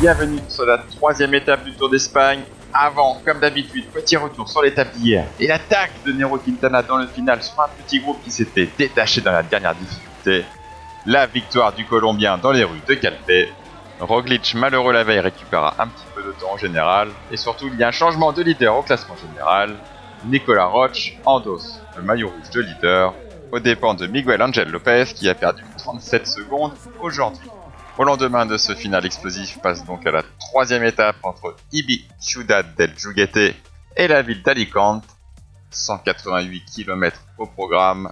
bienvenue sur la 3e étape du Tour d'Espagne. Avant, comme d'habitude, petit retour sur l'étape d'hier et l'attaque de Nairo Quintana dans le final sur un petit groupe qui s'était détaché dans la dernière difficulté. La victoire du Colombien dans les rues de Calpe. Roglic, malheureux la veille, récupérera un petit peu de temps en général. Et surtout, il y a un changement de leader au classement général. Nicolas Roche endosse le maillot rouge de leader aux dépens de Miguel Angel Lopez qui a perdu 37 secondes aujourd'hui. Au lendemain de ce final explosif, passe donc à la 3e étape entre Ibi Ciudad del Juguete et la ville d'Alicante. 188 km au programme.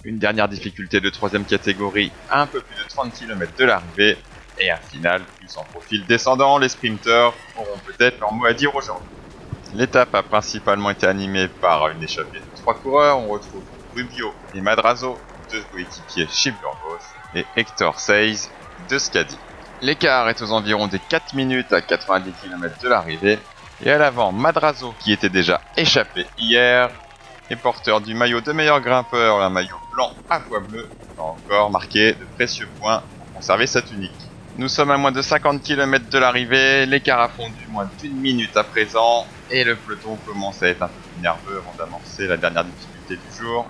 Une dernière difficulté de 3e catégorie à un peu plus de 30 km de l'arrivée. Et un final plus en profil descendant. Les sprinteurs auront peut-être leur mot à dire aujourd'hui. L'étape a principalement été animée par une échappée de 3 coureurs. On retrouve Rubio et Madrazo, 2 coéquipiers chez Burgos, et Hector Saiz de Skadi. L'écart est aux environs des 4 minutes à 90 km de l'arrivée. Et à l'avant, Madrazo, qui était déjà échappé hier, est porteur du maillot de meilleur grimpeur, un maillot blanc à pois bleu, a encore marqué de précieux points pour conserver sa tunique. Nous sommes à moins de 50 km de l'arrivée, l'écart a fondu moins d'une minute à présent, et le peloton commence à être un peu plus nerveux avant d'amorcer la dernière difficulté du jour.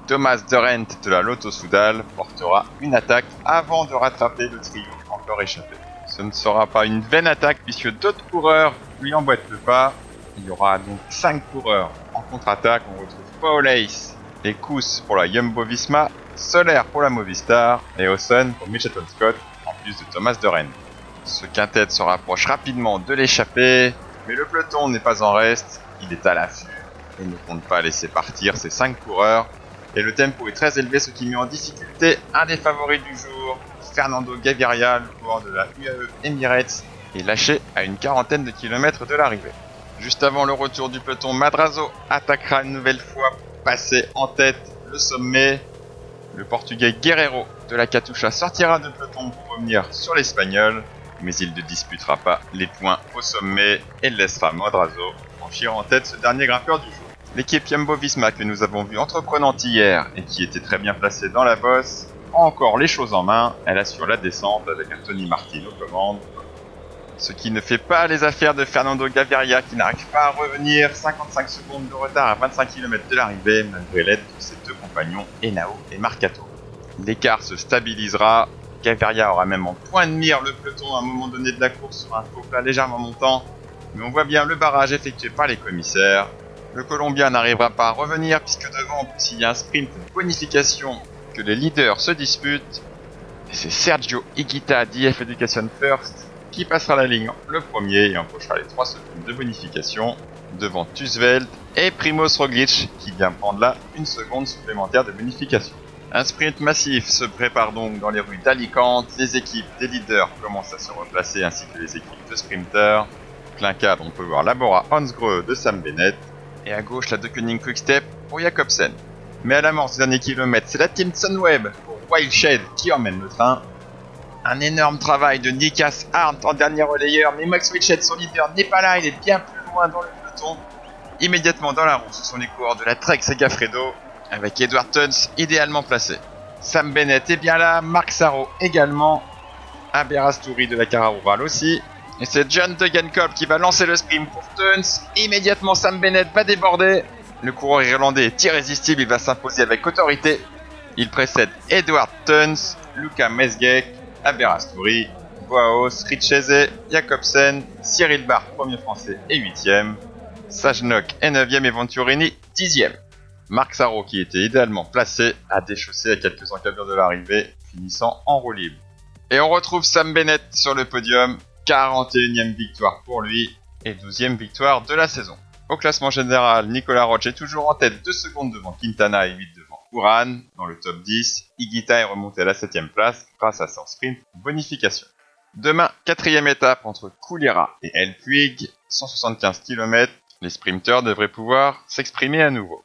Thomas de Rent de la Lotto Soudal portera une attaque avant de rattraper le trio encore échappé. Ce ne sera pas une vaine attaque puisque d'autres coureurs lui emboîtent le pas. Il y aura donc 5 coureurs en contre-attaque. On retrouve Paul Ace et Kous pour la Jumbo-Visma, Soler pour la Movistar et Hawson pour Mitchelton Scott en plus de Thomas de Rent. Ce quintet se rapproche rapidement de l'échappée, mais le peloton n'est pas en reste, il est à l'affût et ne compte pas laisser partir ces 5 coureurs. Et le tempo est très élevé, ce qui met en difficulté un des favoris du jour, Fernando Gaviria, le coureur de la UAE Emirates, est lâché à une quarantaine de kilomètres de l'arrivée. Juste avant le retour du peloton, Madrazo attaquera une nouvelle fois pour passer en tête le sommet. Le portugais Guerreiro de la Katusha sortira de peloton pour revenir sur l'Espagnol, mais il ne disputera pas les points au sommet et laissera Madrazo franchir en tête ce dernier grimpeur du jour. L'équipe Jumbo-Visma que nous avons vue entreprenante hier et qui était très bien placée dans la bosse a encore les choses en main. Elle assure la descente avec un Tony Martin aux commandes. Ce qui ne fait pas les affaires de Fernando Gaviria qui n'arrive pas à revenir. 55 secondes de retard à 25 km de l'arrivée malgré l'aide de ses 2 compagnons Henao et Marcato. L'écart se stabilisera. Gaviria aura même en point de mire le peloton à un moment donné de la course sur un faux plat légèrement montant. Mais on voit bien le barrage effectué par les commissaires. Le Colombien n'arrivera pas à revenir puisque devant en plus il y a un sprint de bonification que les leaders se disputent. Et c'est Sergio Higuita d'IF Education First qui passera la ligne le premier et empochera les 3 secondes de bonification devant Tusveld et Primoz Roglic qui vient prendre là une seconde supplémentaire de bonification. Un sprint massif se prépare donc dans les rues d'Alicante. Les équipes des leaders commencent à se replacer ainsi que les équipes de sprinters. Plein cadre, on peut voir la Bora Hansgrohe de Sam Bennett. Et à gauche, la Deceuninck Quick-Step pour Jacobsen. Mais à l'amorce des derniers kilomètres, c'est la team Sunweb pour Wildshade qui emmène le train. Un énorme travail de Nikas Arndt en dernier relayeur, mais Max Whitshed, son leader, n'est pas là, il est bien plus loin dans le peloton. Immédiatement dans la roue, ce sont les coureurs de la Trek Segafredo, avec Edward Tuns idéalement placé. Sam Bennett est bien là, Marc Sarro également, Aberastouri de la Cara Rural aussi. Et c'est John Degenkolb qui va lancer le sprint pour Tuns. Immédiatement, Sam Bennett va déborder. Le coureur irlandais est irrésistible, il va s'imposer avec autorité. Il précède Edward Tuns, Luca Mesgeck, Aberastouri, Boaos, Richese, Jacobsen, Cyril Bart, premier français et 8ème. Sajnok est 9ème et Venturini 10ème. Marc Sarro, qui était idéalement placé, a déchaussé à quelques encablures de l'arrivée, finissant en roue libre. Et on retrouve Sam Bennett sur le podium. 41e victoire pour lui et 12e victoire de la saison. Au classement général, Nicolas Roche est toujours en tête 2 secondes devant Quintana et 8 devant Uran. Dans le top 10, Higuita est remonté à la 7e place grâce à son sprint bonification. Demain, 4e étape entre Coulera et El Puig, 175 km. Les sprinteurs devraient pouvoir s'exprimer à nouveau.